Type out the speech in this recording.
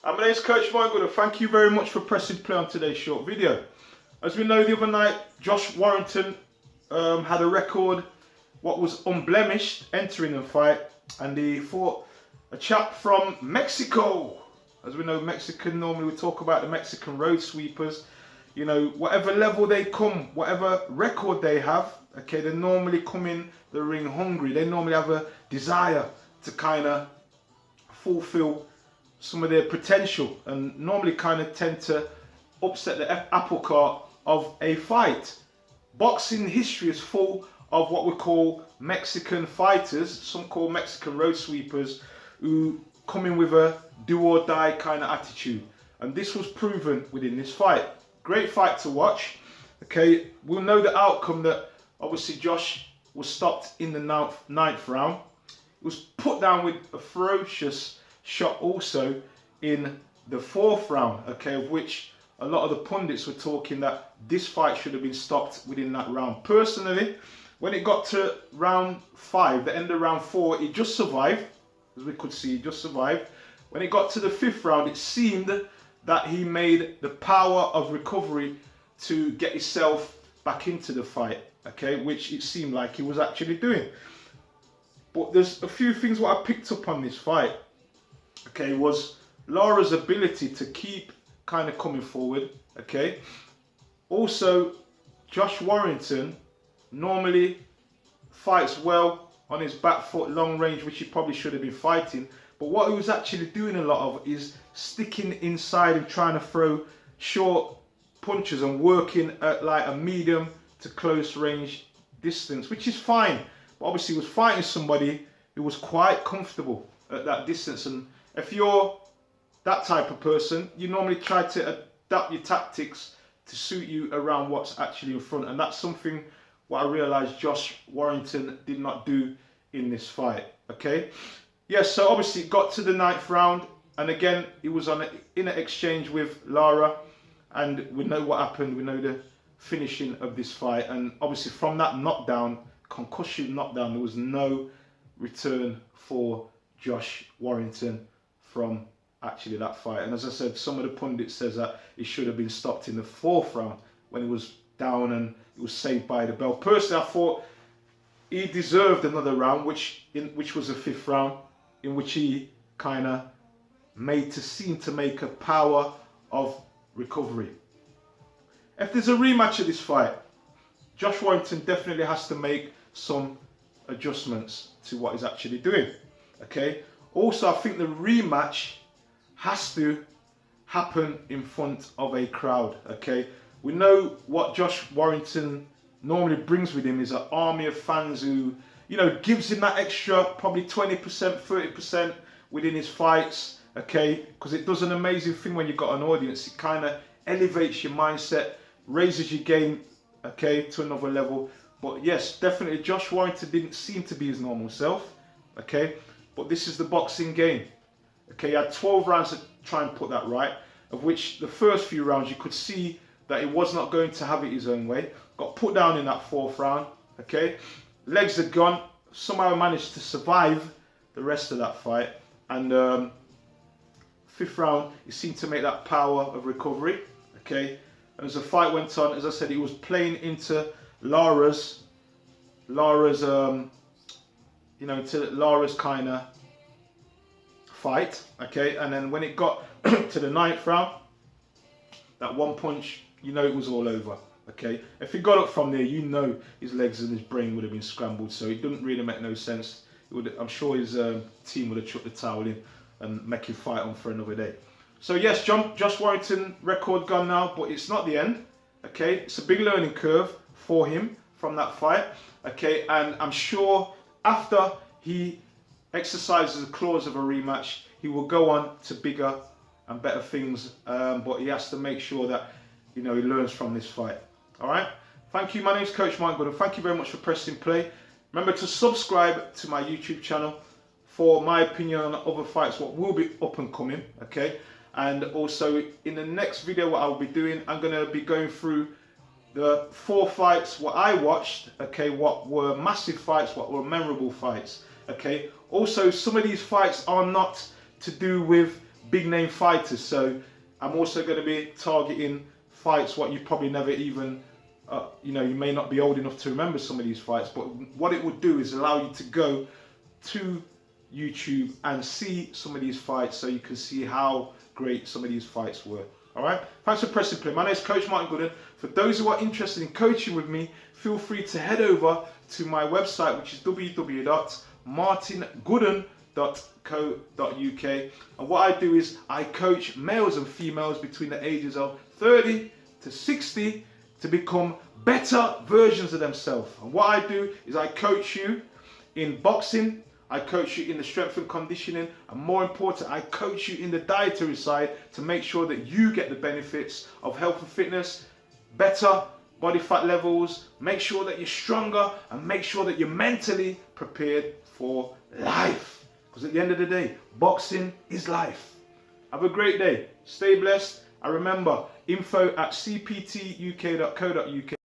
My name is Coach Michael, and thank you very much for pressing play on today's short video. As we know, the other night, Josh Warrington had a record, what was unblemished, entering the fight, and he fought a chap from Mexico. As we know, Mexican, normally we talk about the Mexican road sweepers. You know, whatever level they come, whatever record they have, okay, they normally come in the ring hungry. They normally have a desire to kind of fulfill some of their potential and normally kind of tend to upset the apple cart of a fight. Boxing history is full of what we call Mexican fighters, some call Mexican road sweepers, who come in with a do or die kind of attitude. And this was proven within this fight. Great fight to watch. Okay, we'll know the outcome that obviously Josh was stopped in the ninth round. He was put down with a ferocious shot also in the 4th round, okay, of which a lot of the pundits were talking that this fight should have been stopped within that round. Personally, when it got to round 5, the end of round 4, it just survived, as we could see, it just survived. When it got to the 5th round, it seemed that he made the power of recovery to get himself back into the fight, okay, which it seemed like he was actually doing. But there's a few things what I picked up on this fight, okay, was Lara's ability to keep kind of coming forward, okay. Also, Josh Warrington normally fights well on his back foot, long range, which he probably should have been fighting. But what he was actually doing a lot of is sticking inside and trying to throw short punches and working at like a medium to close range distance, which is fine. But obviously he was fighting somebody who was quite comfortable at that distance. And if you're that type of person, you normally try to adapt your tactics to suit you around what's actually in front. And that's something what I realized Josh Warrington did not do in this fight, okay? Yes, so obviously it got to the 9th round, and again, he was in an exchange with Lara, and we know what happened. We know the finishing of this fight, and obviously from that knockdown, concussion knockdown, there was no return for Josh Warrington from actually that fight. And as I said, some of the pundits says that he should have been stopped in the 4th round when he was down and he was saved by the bell. Personally, I thought he deserved another round, which was the 5th round, in which he kind of seem to make a power of recovery. If there's a rematch of this fight, Josh Warrington definitely has to make some adjustments to what he's actually doing, okay? Also, I think the rematch has to happen in front of a crowd, okay? We know what Josh Warrington normally brings with him is an army of fans who, you know, gives him that extra probably 20%, 30% within his fights, okay? Because it does an amazing thing when you've got an audience. It kind of elevates your mindset, raises your game, okay, to another level. But yes, definitely Josh Warrington didn't seem to be his normal self, okay? But this is the boxing game, okay? He had 12 rounds to try and put that right, of which the first few rounds you could see that he was not going to have it his own way. Got put down in that 4th round, okay? Legs are gone. Somehow managed to survive the rest of that fight. And 5th round, he seemed to make that power of recovery, okay? And as the fight went on, as I said, he was playing into Lara's kind of fight, okay? And then when it got to the 9th round, that one punch, you know it was all over, okay? If he got up from there, you know his legs and his brain would have been scrambled, so it didn't really make no sense. I'm sure his team would have chucked the towel in and make him fight on for another day. So yes, Josh Warrington, record gone now, but it's not the end, okay? It's a big learning curve for him from that fight, okay? And I'm sure after he exercises the clause of a rematch, he will go on to bigger and better things, but he has to make sure that, you know, he learns from this fight. All right, thank you. My name is Coach Mike Good, and thank you very much for pressing play. Remember to subscribe to my YouTube channel for my opinion on other fights, what will be up and coming, okay? And also in the next video, what I'll be doing, I'm gonna be going through the 4 fights what I watched, okay, what were massive fights, what were memorable fights, okay? Also, some of these fights are not to do with big name fighters. So I'm also going to be targeting fights what you probably never even, you may not be old enough to remember some of these fights, but what it would do is allow you to go to YouTube and see some of these fights so you can see how great some of these fights were. Alright, thanks for pressing play. My name is Coach Martin Gooden. For those who are interested in coaching with me, feel free to head over to my website, which is www.martingooden.co.uk. And what I do is I coach males and females between the ages of 30 to 60 to become better versions of themselves. And what I do is I coach you in boxing, I coach you in the strength and conditioning, and more important, I coach you in the dietary side to make sure that you get the benefits of health and fitness, better body fat levels, make sure that you're stronger, and make sure that you're mentally prepared for life. Because at the end of the day, boxing is life. Have a great day. Stay blessed. And remember, info@cptuk.co.uk.